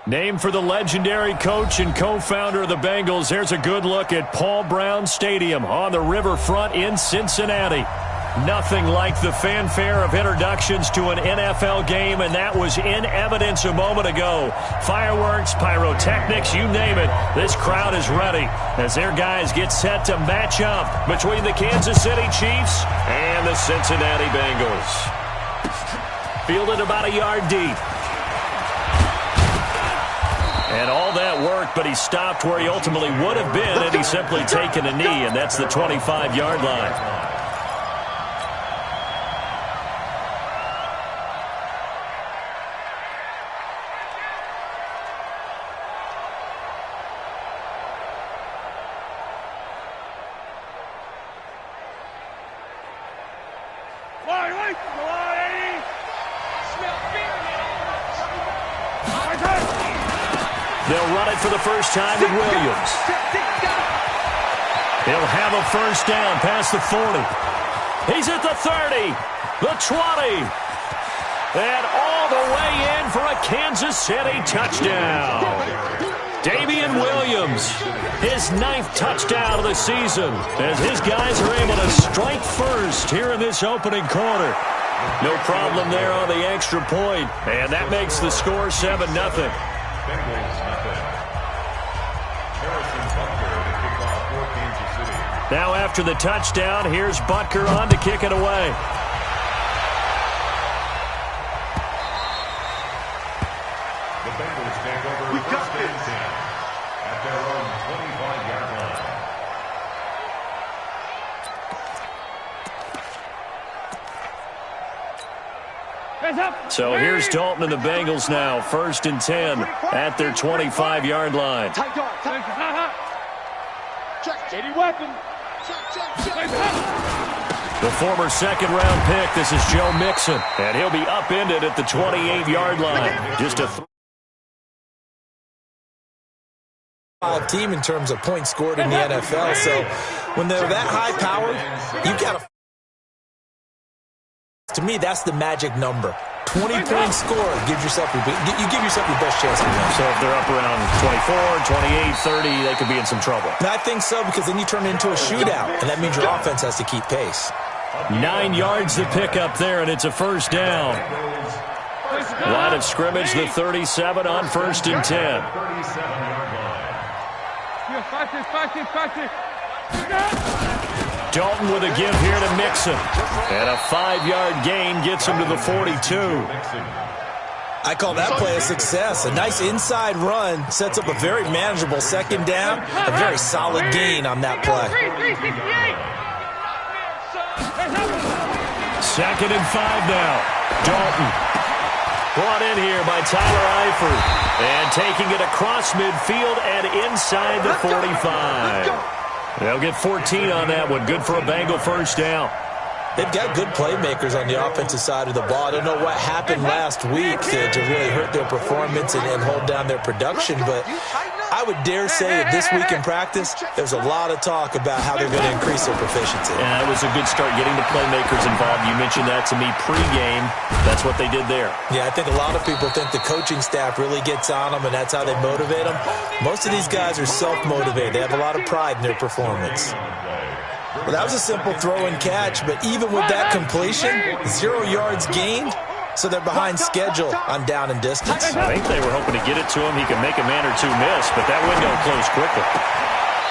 Named for the legendary coach and co-founder of the Bengals, here's a good look at Paul Brown Stadium on the riverfront in Cincinnati. Nothing like the fanfare of introductions to an NFL game, and that was in evidence a moment ago. Fireworks, pyrotechnics, you name it. This crowd is ready as their guys get set to match up between the Kansas City Chiefs and the Cincinnati Bengals. Fielded about a yard deep. And all that worked, but he stopped where he ultimately would have been had he simply taken a knee, and that's the 25-yard line. They'll run it for the first time with Williams. He'll have a first down past the 40. He's at the 30, the 20, and all the way in for a Kansas City touchdown. Damian Williams, his 9th touchdown of the season, as his guys are able to strike first here in this opening quarter. No problem there on the extra point, and that makes the score 7-0. Now after the touchdown, here's Butker on to kick it away. The Bengals take over first and 10 at their own 25-yard line. So here's Dalton and the Bengals now, first and 10 at their 25-yard line. Check, weapon. The former second-round pick, this is Joe Mixon, and he'll be upended at the 28-yard line. Just a team in terms of points scored in the NFL, so when they're that high-powered, you got to me, that's the magic number. 20-point score, you give yourself your best chance to win. So if they're up around 24, 28, 30, they could be in some trouble. And I think so, because then you turn it into a shootout, and that means your offense has to keep pace. 9 yards to pick up there, and it's a first down. Line of scrimmage, the 37 on first and 10. Dalton with a give here to Mixon. And a 5-yard gain gets him to the 42. I call that play a success. A nice inside run sets up a very manageable second down. A very solid gain on that play. Second and 5 now. Dalton brought in here by Tyler Eifert. And taking it across midfield and inside the 45. They'll get 14 on that one. Good for a Bengal first down. They've got good playmakers on the offensive side of the ball. I don't know what happened last week to really hurt their performance and hold down their production, but I would dare say that this week in practice, there's a lot of talk about how they're going to increase their proficiency. Yeah, it was a good start getting the playmakers involved. You mentioned that to me pregame. That's what they did there. Yeah, I think a lot of people think the coaching staff really gets on them, and that's how they motivate them. Most of these guys are self-motivated. They have a lot of pride in their performance. Well, that was a simple throw and catch, but even with that completion, 0 yards gained, so they're behind schedule on down and distance. I think they were hoping to get it to him. He could make a man or two miss, but that window closed quickly.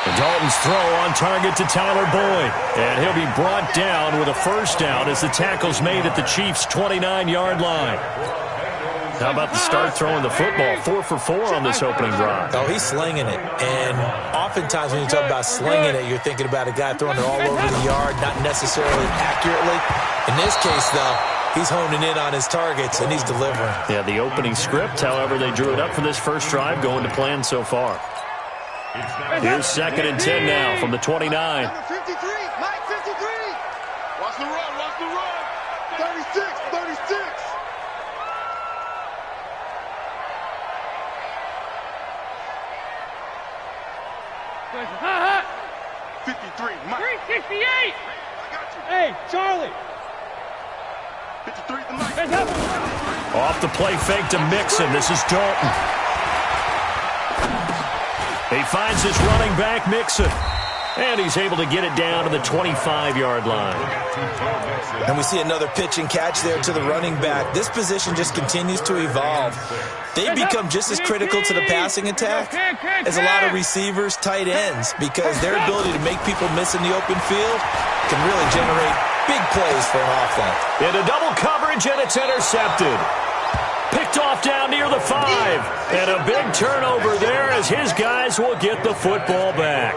And Dalton's throw on target to Tyler Boyd, and he'll be brought down with a first down as the tackle's made at the Chiefs' 29-yard line. How about the start throwing the football? 4 for 4 on this opening drive. Oh, he's slinging it. And oftentimes when you talk about slinging it, you're thinking about a guy throwing it all over the yard, not necessarily accurately. In this case, though, he's honing in on his targets, and he's delivering. Yeah, the opening script, however, they drew it up for this first drive, going to plan so far. Here's second and 10 now from the 29. Number 53, Mike 53. Watch the run, 36, 36. 53, Mike. 368. I got you. Hey, Charlie. 53 to Mike. Off the play fake to Mixon. This is Dalton. He finds his running back, Mixon. And he's able to get it down to the 25-yard line. And we see another pitch and catch there to the running back. This position just continues to evolve. They become just as critical to the passing attack as a lot of receivers, tight ends, because their ability to make people miss in the open field can really generate big plays for an offense. Into double coverage, and it's intercepted. Picked off down near the 5. And a big turnover there as his guys will get the football back.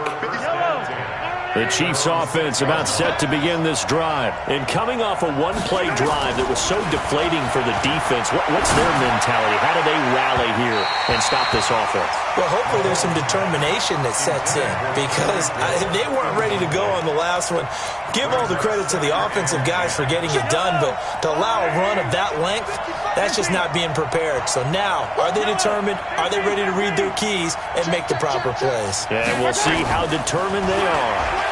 The Chiefs offense about set to begin this drive. And coming off a one-play drive that was so deflating for the defense, what's their mentality? How do they rally here and stop this offense? Well, hopefully there's some determination that sets in, because they weren't ready to go on the last one. Give all the credit to the offensive guys for getting it done, but to allow a run of that length, that's just not being prepared. So now, are they determined? Are they ready to read their keys and make the proper plays? And we'll see how determined they are.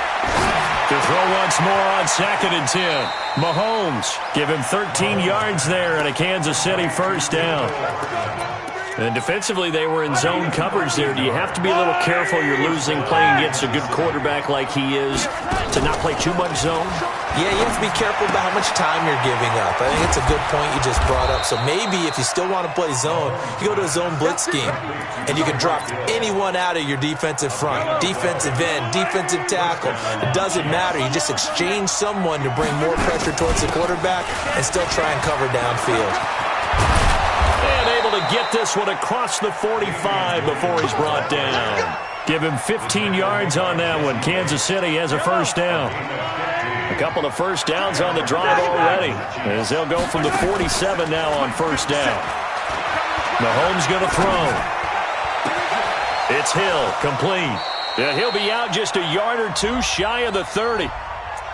To throw once more on 2nd and 10. Mahomes give him 13 yards there and a Kansas City first down. And defensively, they were in zone coverage there. Do you have to be a little careful? You're losing playing against a good quarterback like he is to not play too much zone? Yeah, you have to be careful about how much time you're giving up. I think it's a good point you just brought up. So maybe if you still want to play zone, you go to a zone blitz scheme, and you can drop anyone out of your defensive front, defensive end, defensive tackle. It doesn't matter. You just exchange someone to bring more pressure towards the quarterback and still try and cover downfield. And able to get this one across the 45 before he's brought down. Give him 15 yards on that one. Kansas City has a first down. A couple of first downs on the drive already, as they'll go from the 47 now on first down. Mahomes going to throw. It's Hill, complete. And he'll be out just a yard or two shy of the 30.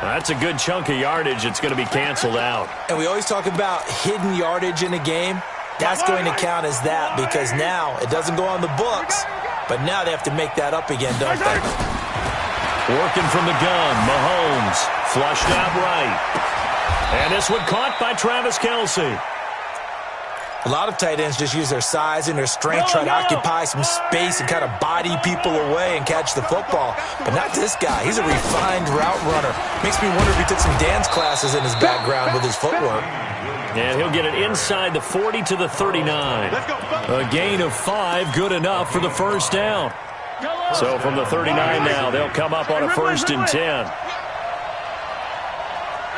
That's a good chunk of yardage. It's going to be canceled out. And we always talk about hidden yardage in a game. That's going to count as that, because now it doesn't go on the books, but now they have to make that up again, don't they? Working from the gun, Mahomes flushed out right. And this one caught by Travis Kelce. A lot of tight ends just use their size and their strength, try to occupy some space and kind of body people away and catch the football. But not this guy. He's a refined route runner. Makes me wonder if he took some dance classes in his background with his footwork. And he'll get it inside the 40 to the 39. A gain of 5, good enough for the first down. So from the 39 now, they'll come up on a 1st and 10.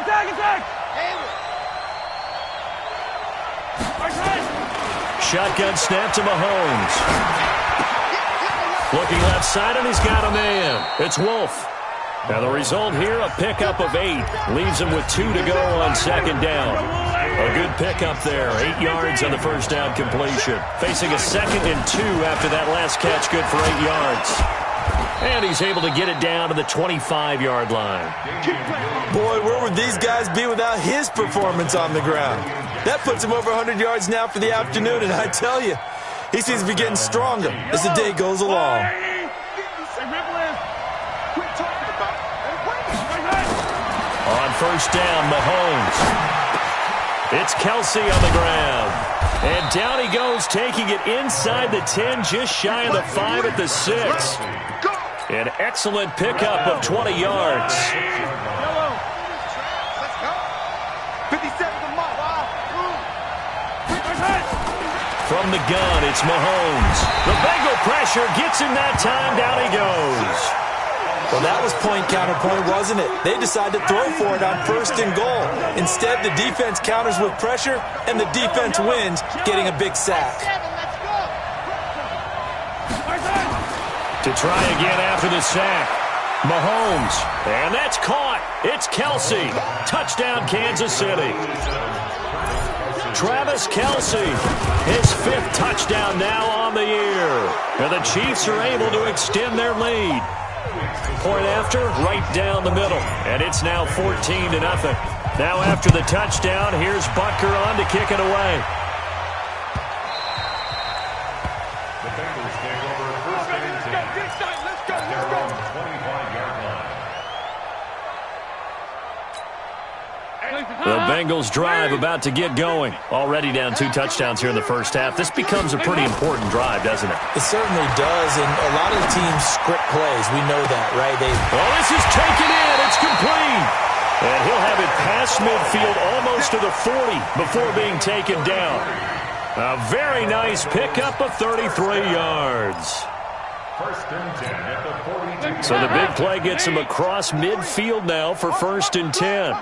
Attack! Shotgun snap to Mahomes. Looking left side, and he's got a man. It's Wolf. And the result here, a pickup of 8. Leaves him with 2 to go on 2nd down. A good pickup there. 8 yards on the first down completion. Facing a 2nd and 2 after that last catch, good for 8 yards. And he's able to get it down to the 25-yard line. Boy, where would these guys be without his performance on the ground? That puts him over 100 yards now for the afternoon, and I tell you, he seems to be getting stronger as the day goes along. On first down, Mahomes. It's Kelce on the ground. And down he goes, taking it inside the 10, just shy of the 5 at the 6. An excellent pickup of 20 yards. From the gun, it's Mahomes. The Bengal pressure gets him that time. Down he goes. Well, that was point counterpoint, wasn't it? They decided to throw for it on 1st and goal. Instead, the defense counters with pressure, and the defense wins, getting a big sack. To try again after the sack. Mahomes. And that's caught. It's Kelce. Touchdown, Kansas City. Travis Kelce, his 5th touchdown now on the year. And the Chiefs are able to extend their lead. Point after, right down the middle. And it's now 14-0. Now after the touchdown, here's Butker on to kick it away. The Bengals take over 1st and 10 at their own 25-yard line. The Bengals drive about to get going. Already down 2 touchdowns here in the first half. This becomes a pretty important drive, doesn't it? It certainly does, and a lot of the teams script plays. We know that, right? This is taken in. It's complete. And he'll have it past midfield almost to the 40 before being taken down. A very nice pickup of 33 yards. First and 10 at the 42. So the big play gets him across midfield now for first and 10.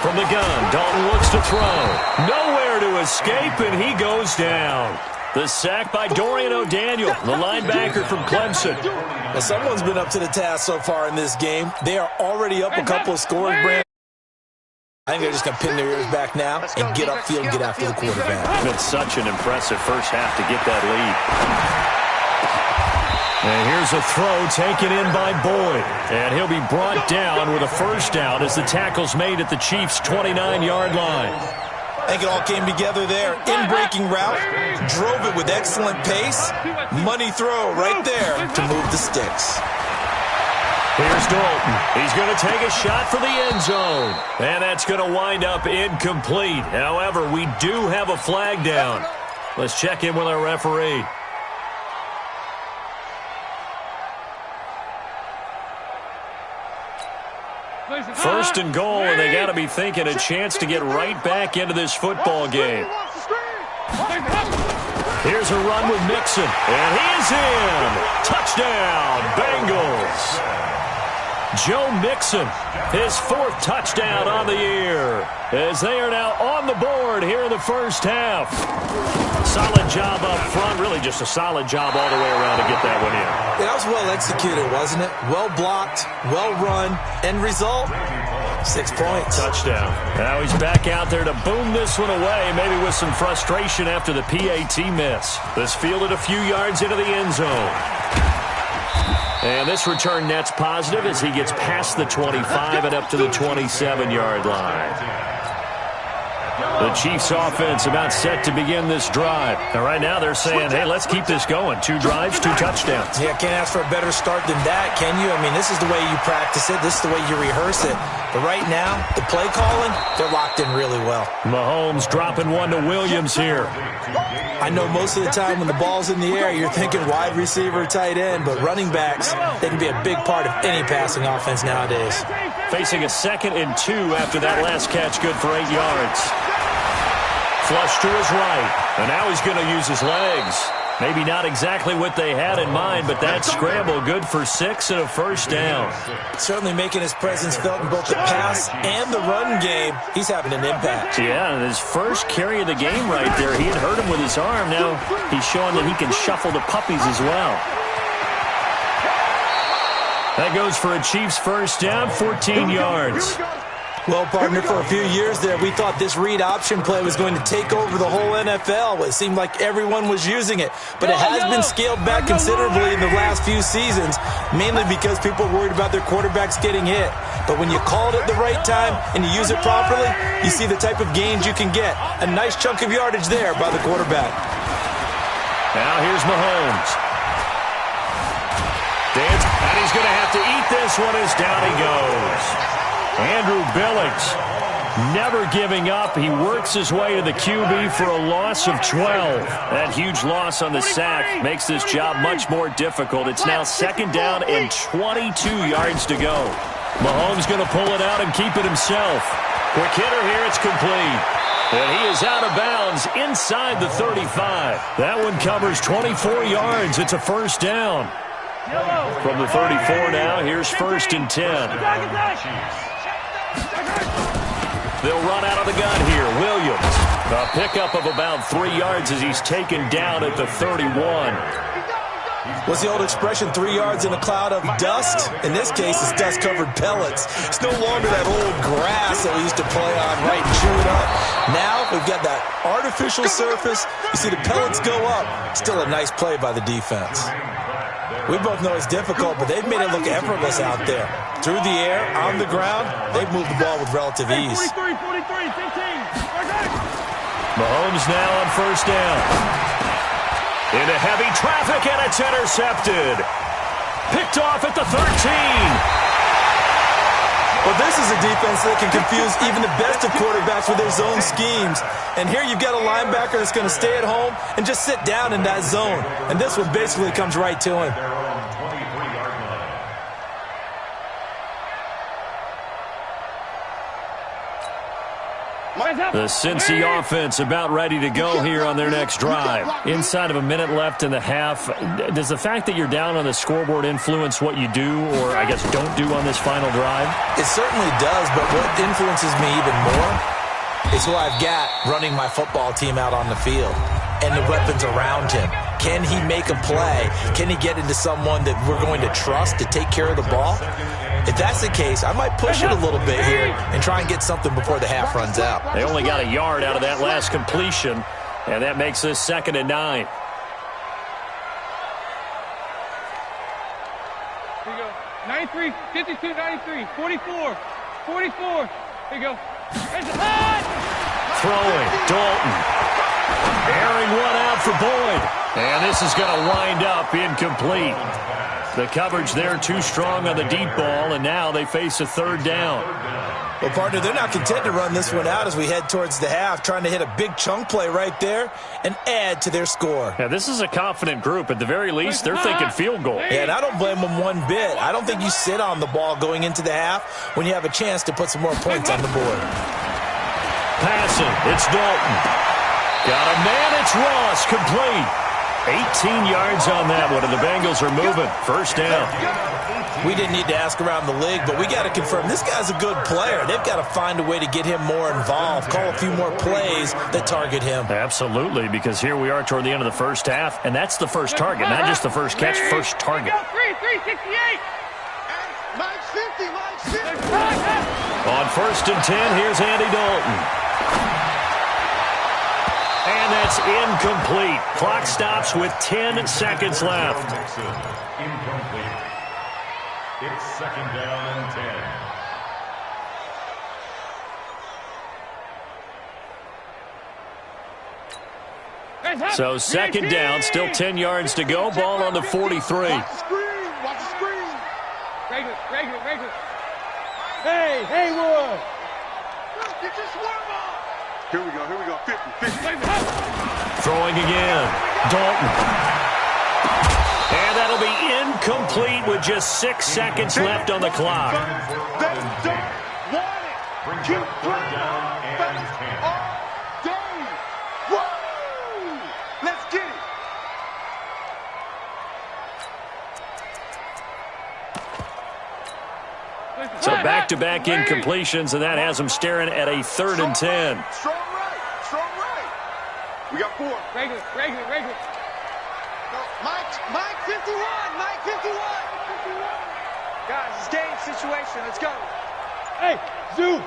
From the gun, Dalton looks to throw. Nowhere to escape, and he goes down. The sack by Dorian O'Daniel, the linebacker from Clemson. Well, someone's been up to the task so far in this game. They are already up a couple of scores, Brand. I think they're just going to pin their ears back now and get upfield and get after the quarterback. It's such an impressive first half to get that lead. And here's a throw taken in by Boyd. And he'll be brought down with a first down as the tackle's made at the Chiefs' 29-yard line. I think it all came together there. In-breaking route, drove it with excellent pace. Money throw right there to move the sticks. Here's Dalton. He's going to take a shot for the end zone. And that's going to wind up incomplete. However, we do have a flag down. Let's check in with our referee. First and goal, and they got to be thinking a chance to get right back into this football game. Here's a run with Mixon, and he's in. Touchdown, Bengals. Joe Mixon, his 4th touchdown on the year, as they are now on the board here in the first half. Solid job up front, really just a solid job all the way around to get that one in. That was well executed, wasn't it? Well blocked, well run, end result, 6 points. Touchdown. Now he's back out there to boom this one away, maybe with some frustration after the PAT miss. This fielded a few yards into the end zone. And this return net's positive as he gets past the 25 and up to the 27-yard line. The Chiefs offense about set to begin this drive. And right now they're saying, hey, let's keep this going. 2 drives, 2 touchdowns. Yeah, can't ask for a better start than that, can you? I mean, this is the way you practice it. This is the way you rehearse it. But right now, the play calling, they're locked in really well. Mahomes dropping one to Williams here. I know most of the time when the ball's in the air, you're thinking wide receiver, tight end, but running backs, they can be a big part of any passing offense nowadays. Facing a 2nd and 2 after that last catch, good for 8 yards. Flush to his right, and now he's going to use his legs. Maybe not exactly what they had in mind, but that scramble good for 6 and a first down. Certainly making his presence felt in both the pass and the run game. He's having an impact. Yeah, and his first carry of the game right there, he had hurt him with his arm. Now he's showing that he can shuffle the puppies as well. That goes for a Chiefs first down, 14 yards. Well, partner, for a few years there, we thought this read option play was going to take over the whole NFL. It seemed like everyone was using it, but it has been scaled back considerably in the last few seasons, mainly because people are worried about their quarterbacks getting hit. But when you call it at the right time and you use it properly, you see the type of gains you can get. A nice chunk of yardage there by the quarterback. Now here's Mahomes. And he's going to have to eat this one as down he goes. Andrew Billings never giving up. He works his way to the QB for a loss of 12. That huge loss on the sack makes this job much more difficult. It's now 2nd down and 22 yards to go. Mahomes going to pull it out and keep it himself. Quick hitter here, it's complete. And he is out of bounds inside the 35. That one covers 24 yards. It's a first down. From the 34 now, here's 1st and 10. They'll run out of the gun here. Williams, a pickup of about 3 yards as he's taken down at the 31. What's the old expression, 3 yards in a cloud of dust? In this case, it's dust-covered pellets. It's no longer that old grass that we used to play on, right, and chew it up. Now we've got that artificial surface. You see the pellets go up. Still a nice play by the defense. We both know it's difficult, but they've made it look effortless out there. Through the air, on the ground, they've moved the ball with relative ease. Mahomes now on first down. Into heavy traffic, and it's intercepted. Picked off at the 13. Well, this is a defense that can confuse even the best of quarterbacks with their zone schemes. And here you've got a linebacker that's going to stay at home and just sit down in that zone. And this one basically comes right to him. The Cincy offense about ready to go here on their next drive. Inside of a minute left in the half, does the fact that you're down on the scoreboard influence what you do or, I guess, don't do on this final drive? It certainly does, but what influences me even more is who I've got running my football team out on the field and the weapons around him. Can he make a play? Can he get into someone that we're going to trust to take care of the ball? If that's the case, I might push it a little bit here and try and get something before the half runs out. They only got a yard out of that last completion, and that makes this 2nd and 9. Here you go. 93, 52, 93, 44, 44. Here you go. Throwing, Dalton. Airing one out for Boyd. And this is going to wind up incomplete. The coverage there too strong on the deep ball, and now they face a 3rd down. Well, partner, they're not content to run this one out as we head towards the half, trying to hit a big chunk play right there and add to their score. Yeah, this is a confident group. At the very least, they're thinking field goal. Yeah, and I don't blame them one bit. I don't think you sit on the ball going into the half when you have a chance to put some more points on the board. Passing, it's Dalton. Got a man, it's Ross, complete. 18 yards on that one, and the Bengals are moving. 1st down. We didn't need to ask around the league, but we got to confirm this guy's a good player. They've got to find a way to get him more involved, call a few more plays that target him. Absolutely, because here we are toward the end of the first half, and that's the first target, not just the first catch, first target. 368. Mike 50, Mike 50. On 1st and 10, here's Andy Dalton. And that's incomplete. Clock stops with 10 seconds left. Incomplete. It's 2nd down and 10. So 2nd down, still 10 yards to go. Ball on the 43. Watch the screen. Watch the screen. Regular. Hey, Haywood. Get your swerve on. Here we go. 50. Throwing again. Dalton. And that'll be incomplete with just 6 seconds left on the clock. They don't want it. Keep playing on all day. Woo! Let's get it. So back-to-back incompletions, and that has them staring at a 3rd and 10. Strong right. We got 4. Regular. Mike 51. Guys, it's game situation. Let's go. Hey, Zoo.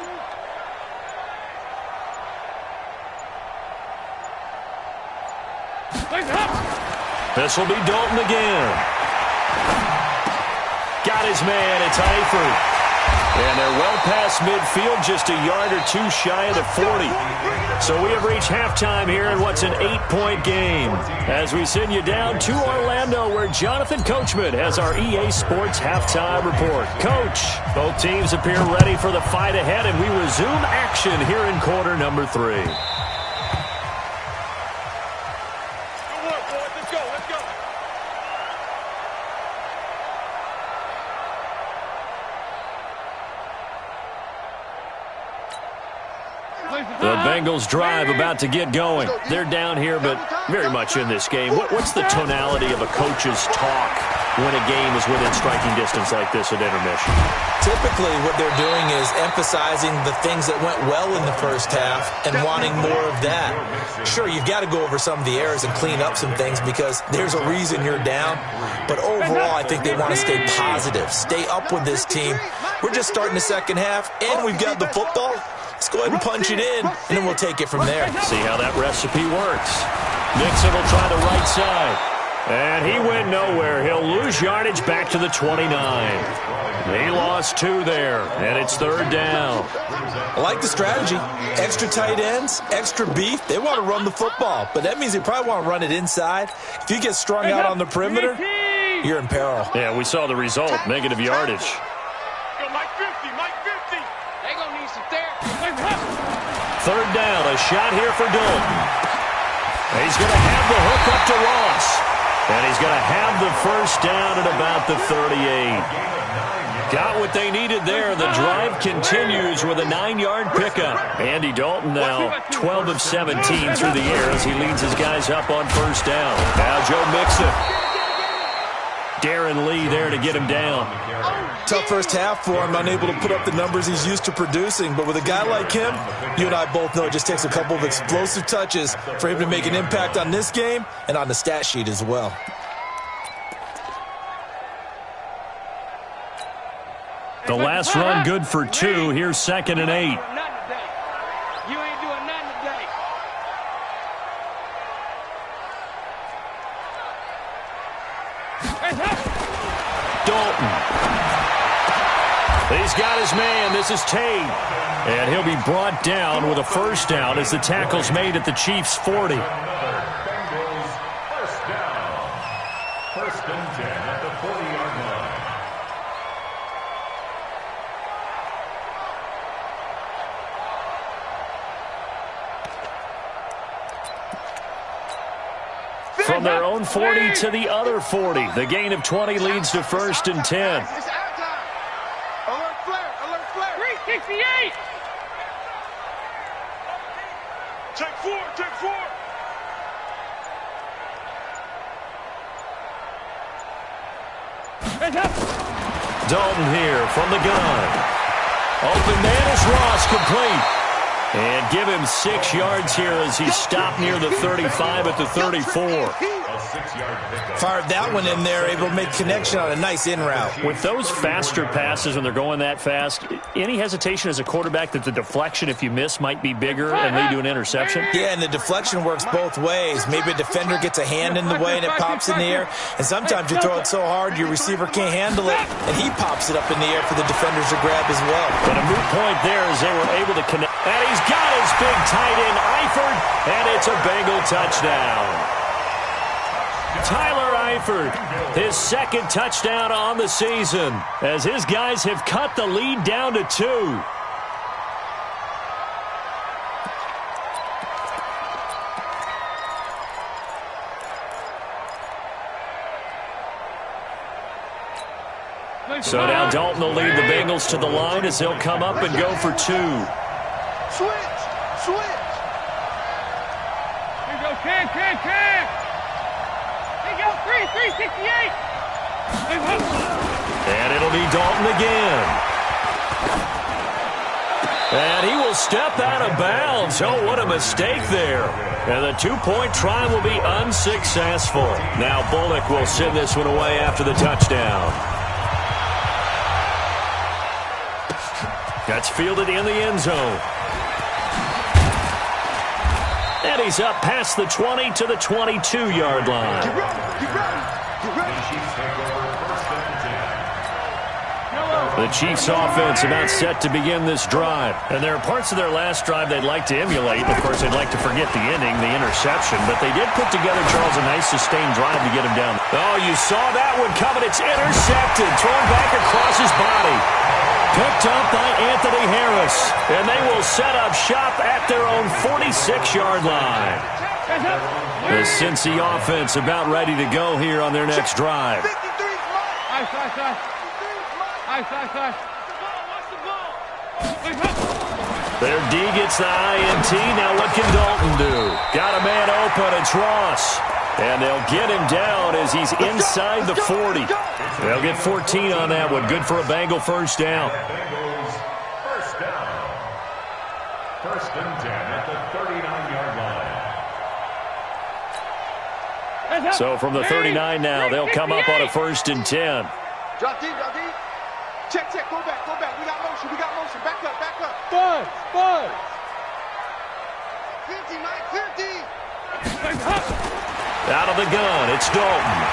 This will be Dalton again. Got his man. It's Eifert. And they're well past midfield, just a yard or 2 shy of the 40. So we have reached halftime here in what's an 8-point game. As we send you down to Orlando, where Jonathan Coachman has our EA Sports halftime report. Coach, both teams appear ready for the fight ahead, and we resume action here in quarter number 3. The Bengals drive about to get going. They're down here, but very much in this game. What's the tonality of a coach's talk when a game is within striking distance like this at intermission? Typically, what they're doing is emphasizing the things that went well in the first half and wanting more of that. Sure, you've got to go over some of the errors and clean up some things because there's a reason you're down. But overall, I think they want to stay positive, stay up with this team. We're just starting the second half, and we've got the football. Let's go ahead and punch it in, and then we'll take it from there. See how that recipe works. Mixon will try the right side. And he went nowhere. He'll lose yardage back to the 29. He lost 2 there, and it's 3rd down. I like the strategy. Extra tight ends, extra beef. They want to run the football, but that means they probably want to run it inside. If you get strung out on the perimeter, you're in peril. Yeah, we saw the result, negative yardage. Mike 50. third down. A shot here for Dalton. He's going to have the hook up to Ross. And he's going to have the first down at about the 38. Got what they needed there. The drive continues with a 9-yard pickup. Andy Dalton now 12 of 17 through the air as he leads his guys up on first down. Now Joe Mixon. Darren Lee there to get him down. Tough first half for him, unable to put up the numbers he's used to producing. But with a guy like him, you and I both know it just takes a couple of explosive touches for him to make an impact on this game and on the stat sheet as well. The last run good for 2. Here's 2nd and 8. You ain't doing nothing today. Dalton. He's got his man. This is Tate. And he'll be brought down with a first down as the tackle's made at the Chiefs' 40. Bengals first down. 1st and 10 at the 40-yard line. From their own 40 to the other 40. The gain of 20 leads to 1st and 10. It's our time. Alert flare. Alert flare. 368. Check 4. Check 4. Dalton here from the gun. Open man is Ross, complete. And give him 6 yards here as he stopped near the 35 at the 34. A 6-yard pickup. Fired that one in there, able to make connection on a nice in route. With those faster passes when they're going that fast, any hesitation as a quarterback that the deflection, if you miss, might be bigger and lead to an interception? Yeah, and the deflection works both ways. Maybe a defender gets a hand in the way and it pops in the air. And sometimes you throw it so hard your receiver can't handle it, and he pops it up in the air for the defenders to grab as well. But a moot point there as they were able to connect. And he's got his big tight end, Eifert, and it's a Bengal touchdown. Tyler Eifert, his 2nd touchdown on the season, as his guys have cut the lead down to 2. So now Dalton will lead the Bengals to the line as they'll come up and go for 2. Switch. Switch. Here you go, Cam. Here you go, 368. And it'll be Dalton again. And he will step out of bounds. Oh, what a mistake there. And the 2-point try will be unsuccessful. Now Bullock will send this one away after the touchdown. That's fielded in the end zone. And he's up past the 20 to the 22-yard line. Get ready. Get ready. Get ready. Chiefs take over 1st and 10. The Chiefs offense about set to begin this drive. And there are parts of their last drive they'd like to emulate. Of course, they'd like to forget the ending, the interception. But they did put together, Charles, a nice sustained drive to get him down. Oh, you saw that one coming. It's intercepted. Thrown back across his body. Picked up by Anthony Harris. And they will set up shop at their own 46-yard line. The Cincy offense about ready to go here on their next drive. 53's mine. Ice. 53's mine. Ice. Their D gets the INT. Now what can Dalton do? Got a man open. It's Ross. And they'll get him down as he's inside the 40. They'll get 14 on that one. Good for a Bengal first down. Bengals first down. 1st and 10 at the 39-yard line. So from the 39 now, they'll come up on a 1st and 10. Drop deep. Drop deep. Check. Go back. Go back. We got motion. Back up. Buzz. 50, Mike. 50. Out of the gun, it's Dalton.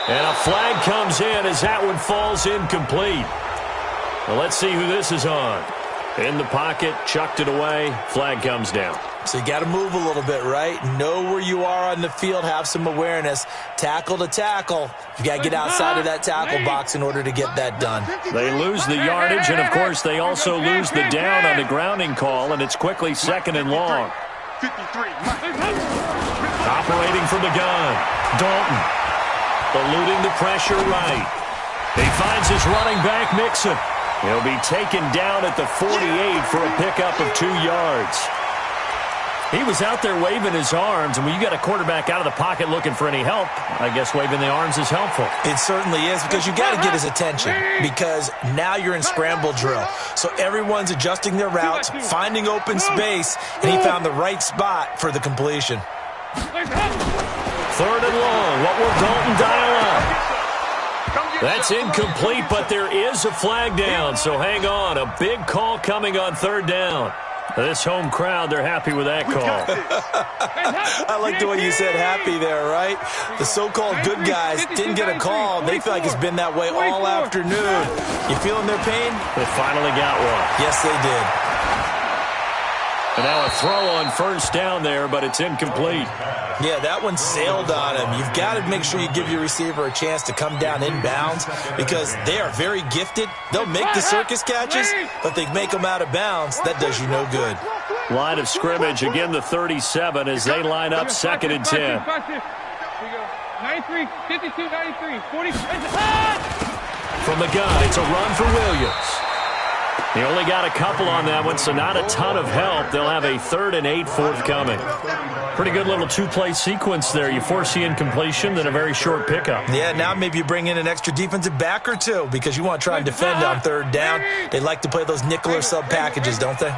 And a flag comes in as that one falls incomplete. Well, let's see who this is on. In the pocket, chucked it away, flag comes down. So you got to move a little bit, right? Know where you are on the field, have some awareness. Tackle to tackle. You got to get outside of that tackle box in order to get that done. They lose the yardage, and, of course, they also lose the down on the grounding call, and it's quickly 2nd and long. 53. Operating from the gun, Dalton. Eluding the pressure right. He finds his running back, Mixon. He'll be taken down at the 48 for a pickup of 2 yards. He was out there waving his arms, and when you got a quarterback out of the pocket looking for any help, I guess waving the arms is helpful. It certainly is, because you got to get his attention, because now you're in scramble drill. So everyone's adjusting their routes, finding open space, and he found the right spot for the completion. 3rd and long. What will Dalton dial up? That's incomplete, but there is a flag down, so hang on. A big call coming on 3rd down. This home crowd, they're happy with that call. I like the way you said happy there, right? The so-called good guys didn't get a call. They feel like it's been that way all afternoon. You feeling their pain? They finally got one. Yes, they did. And now a throw on 1st down there, but it's incomplete. Yeah, that one sailed on him. You've got to make sure you give your receiver a chance to come down inbounds, because they are very gifted. They'll make the circus catches, but they make them out of bounds. That does you no good. Line of scrimmage, again the 37 as they line up 2nd and 10. 93, 52, 93, 40. From the gun, it's a run for Williams. He only got a couple on that one, so not a ton of help. They'll have a 3rd and 8 forthcoming. Pretty good little 2-play sequence there. You force the incompletion, then a very short pickup. Yeah, now maybe you bring in an extra defensive back or two, because you want to try and defend on 3rd down. They like to play those nickel or sub packages, don't they?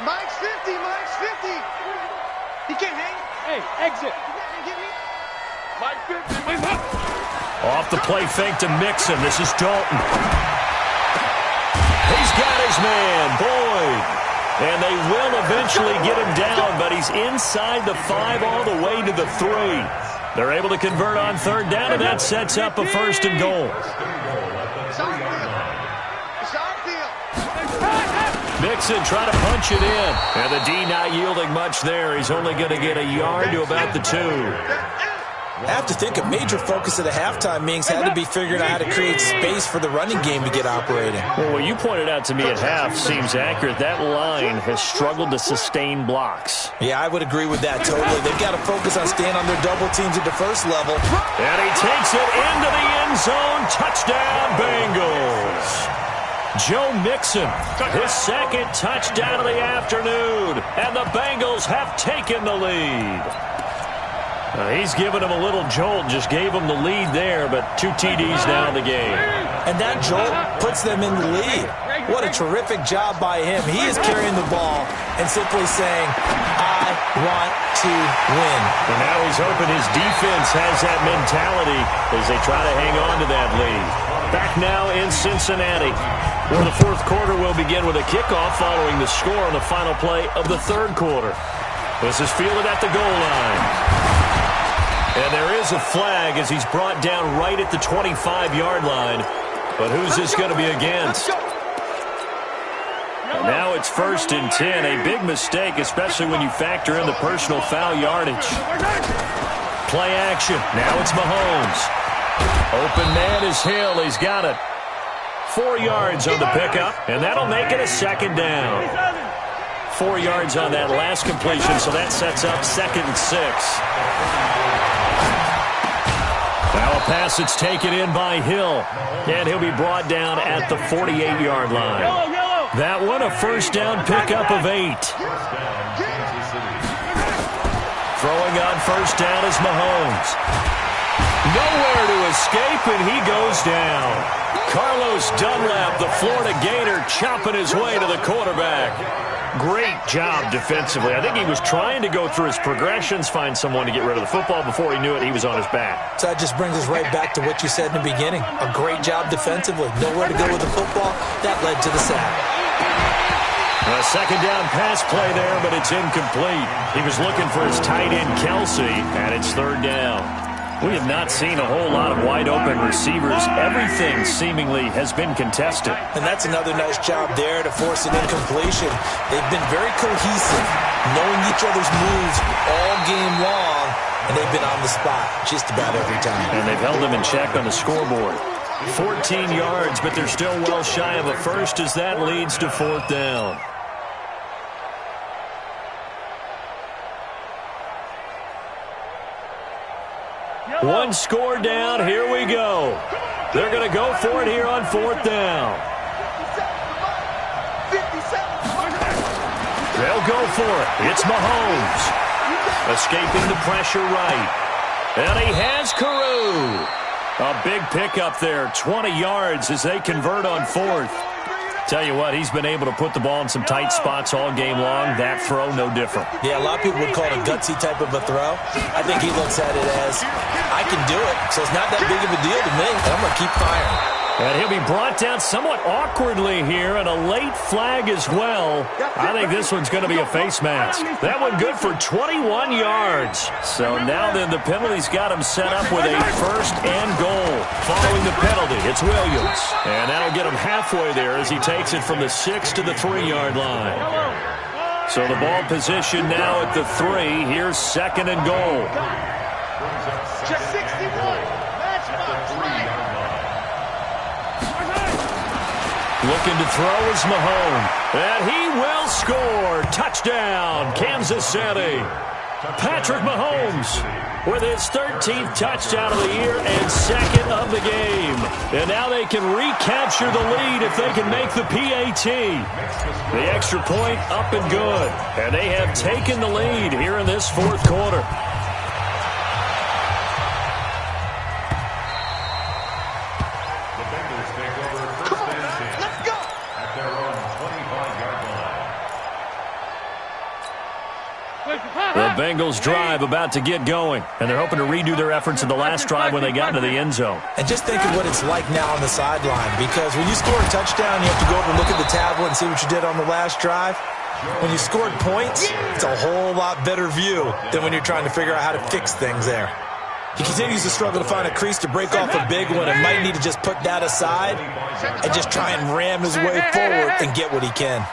Mike's 50. Mike's 50. He can't hang. Hey, exit. Mike 50. Off the play fake to Mixon. This is Dalton. He's got his man, Boyd. And they will eventually get him down, but he's inside the 5 all the way to the 3. They're able to convert on 3rd down, and that sets up a 1st and goal. Mixon trying to punch it in. And the D not yielding much there. He's only going to get a yard to about the 2. I have to think a major focus of the halftime meetings had to be figuring out how to create space for the running game to get operating. Well, what you pointed out to me at half seems accurate. That line has struggled to sustain blocks. Yeah, I would agree with that totally. They've got to focus on staying on their double teams at the 1st level. And he takes it into the end zone. Touchdown, Bengals. Joe Mixon, his 2nd touchdown of the afternoon. And the Bengals have taken the lead. He's given him a little jolt, just gave him the lead there, but 2 TDs now in the game. And that jolt puts them in the lead. What a terrific job by him. He is carrying the ball and simply saying, I want to win. And now he's hoping his defense has that mentality as they try to hang on to that lead. Back now in Cincinnati, where the 4th quarter will begin with a kickoff following the score on the final play of the 3rd quarter. This is fielded at the goal line. And there is a flag as he's brought down right at the 25-yard line. But who's this going to be against? And now it's 1st and 10. A big mistake, especially when you factor in the personal foul yardage. Play action. Now it's Mahomes. Open man is Hill. He's got it. 4 yards on the pickup, and that'll make it a 2nd down. 4 yards on that last completion, so that sets up 2nd and 6. Now a pass that's taken in by Hill, and he'll be brought down at the 48-yard line. That one, a 1st down pickup of 8. Throwing on 1st down is Mahomes. Nowhere to escape, and he goes down. Carlos Dunlap, the Florida Gator, chopping his way to the quarterback. Great job defensively. I think he was trying to go through his progressions, find someone to get rid of the football. Before he knew it, he was on his back. So that just brings us right back to what you said in the beginning. A great job defensively. Nowhere to go with the football. That led to the sack. A 2nd down pass play there, but it's incomplete. He was looking for his tight end, Kelsey, and it's 3rd down. We have not seen a whole lot of wide-open receivers. Everything seemingly has been contested. And that's another nice job there to force an incompletion. They've been very cohesive, knowing each other's moves all game long, and they've been on the spot just about every time. And they've held them in check on the scoreboard. 14 yards, but they're still well shy of a first as that leads to 4th down. One score down. Here we go. They're going to go for it here on 4th down. They'll go for it. It's Mahomes. Escaping the pressure right. And he has Carew. A big pickup there. 20 yards as they convert on 4th. Tell you what, he's been able to put the ball in some tight spots all game long. That throw, no different. Yeah, a lot of people would call it a gutsy type of a throw. I think he looks at it as, I can do it, so it's not that big of a deal to me, and I'm going to keep firing. And he'll be brought down somewhat awkwardly here, and a late flag as well. I think this one's going to be a face mask. That one good for 21 yards. So now then the penalty's got him set up with a 1st and goal. Following the penalty, it's Williams. And that'll get him halfway there as he takes it from the 6 to the 3-yard line. So the ball position now at the 3. Here's 2nd and goal. Just 61. Match box right. Looking to throw is Mahomes. And he will score. Touchdown, Kansas City. Patrick Mahomes with his 13th touchdown of the year and 2nd of the game. And now they can recapture the lead if they can make the PAT. The extra point up and good. And they have taken the lead here in this 4th quarter. The Bengals drive about to get going, and they're hoping to redo their efforts in the last drive when they got into the end zone. And just think of what it's like now on the sideline, because when you score a touchdown, you have to go over and look at the tablet and see what you did on the last drive. When you scored points, it's a whole lot better view than when you're trying to figure out how to fix things there. He continues to struggle to find a crease to break off a big one and might need to just put that aside and just try and ram his way forward and get what he can.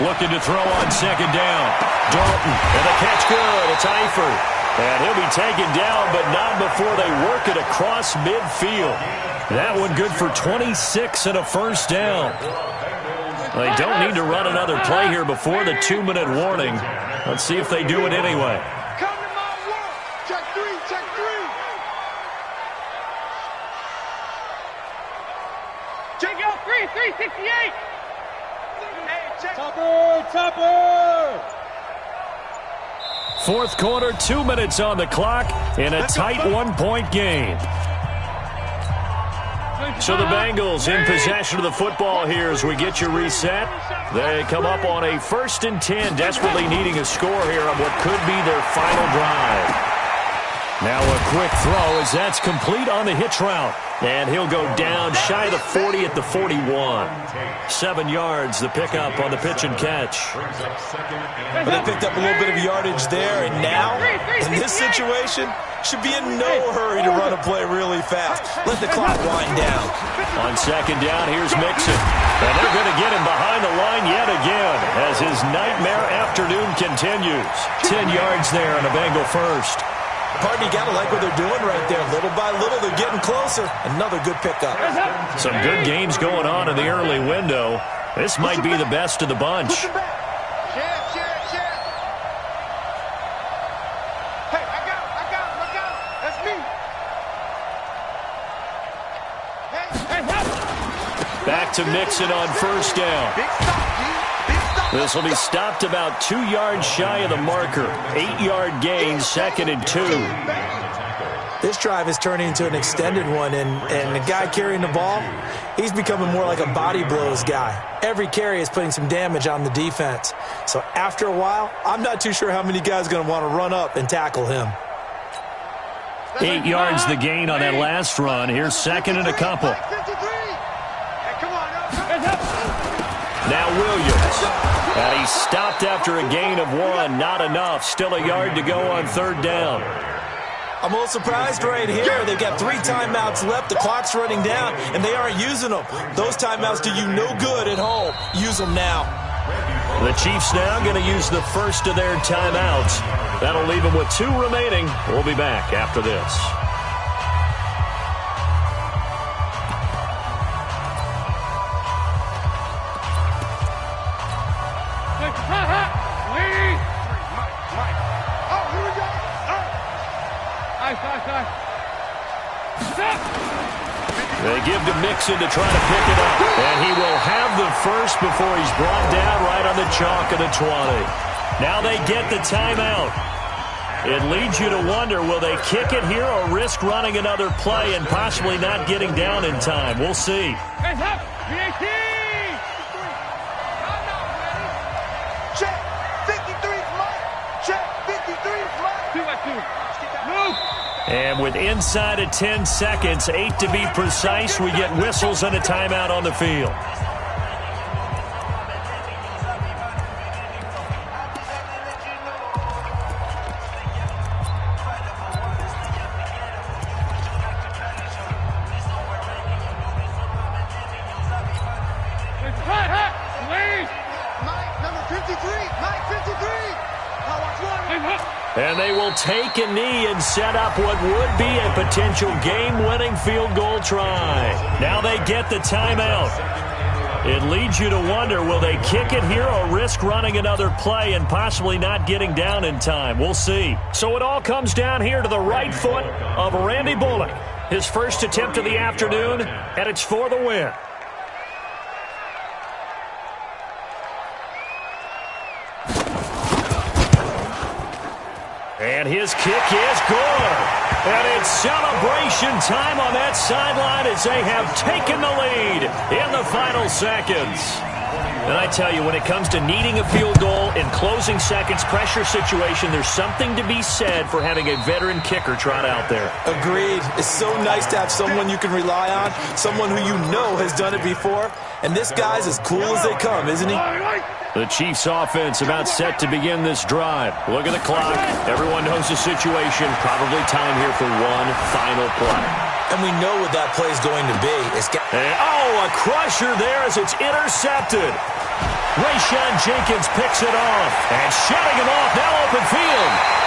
Looking to throw on 2nd down. Dalton, and the catch good. It's Eifert. And he'll be taken down, but not before they work it across midfield. That one good for 26 and a 1st down. They don't need to run another play here before the 2-minute warning. Let's see if they do it anyway. Come to my work. Check 3, check 3. Check out 368. Topper! 4th quarter, 2 minutes on the clock in a tight 1-point game. So the Bengals in possession of the football here as we get you reset. They come up on a 1st and 10, desperately needing a score here on what could be their final drive. Now a quick throw as that's complete on the hitch route. And he'll go down shy of the 40 at the 41. 7 yards, the pickup on the pitch and catch. Well, they picked up a little bit of yardage there, and now, in this situation, should be in no hurry to run a play really fast. Let the clock wind down. On 2nd down, here's Mixon. And they're going to get him behind the line yet again as his nightmare afternoon continues. 10 yards there on a Bengal first. Partner, you got to like what they're doing right there. Little by little, they're getting closer. Another good pickup. Some good games going on in the early window. This might be the best of the bunch. Share. Hey, I got him. That's me. Back to Mixon on 1st down. Big stop, G. This will be stopped about 2 yards shy of the marker. 8-yard gain, 2nd and 2. This drive is turning into an extended one, and the guy carrying the ball, he's becoming more like a body blows guy. Every carry is putting some damage on the defense. So after a while, I'm not too sure how many guys are going to want to run up and tackle him. 8 yards the gain on that last run. Here's 2nd and a couple. Now Williams. And he stopped after a gain of 1. Not enough. Still a yard to go on 3rd down. I'm a little surprised right here. They've got 3 timeouts left. The clock's running down, and they aren't using them. Those timeouts do you no good at home. Use them now. The Chiefs now going to use the first of their timeouts. That'll leave them with 2 remaining. We'll be back after this. They give to Mixon to try to pick it up. And he will have the first before he's brought down right on the chalk of the 20. Now they get the timeout. It leads you to wonder, will they kick it here or risk running another play and possibly not getting down in time? We'll see. Check. 53's Mike. Check. 53's Mike. 2-2. Move. And with inside of 10 seconds, 8 to be precise, we get whistles and a timeout on the field. Mike, number 53. Mike, 53. Now watch one. And they will take a knee and set up what would be a potential game-winning field goal try. Now they get the timeout. It leads you to wonder, will they kick it here or risk running another play and possibly not getting down in time? We'll see. So it all comes down here to the right foot of Randy Bullock. His first attempt of the afternoon, and it's for the win. And his kick is good. And it's celebration time on that sideline as they have taken the lead in the final seconds. And I tell you, when it comes to needing a field goal in closing seconds, pressure situation, there's something to be said for having a veteran kicker trot out there. Agreed. It's so nice to have someone you can rely on, someone who you know has done it before. And this guy's as cool as they come, isn't he? The Chiefs offense about set to begin this drive. Look at the clock. Everyone knows the situation. Probably time here for one final play. And we know what that play is going to be. A crusher there as it's intercepted. Rayshon Jenkins picks it off. And shutting him off, now open field.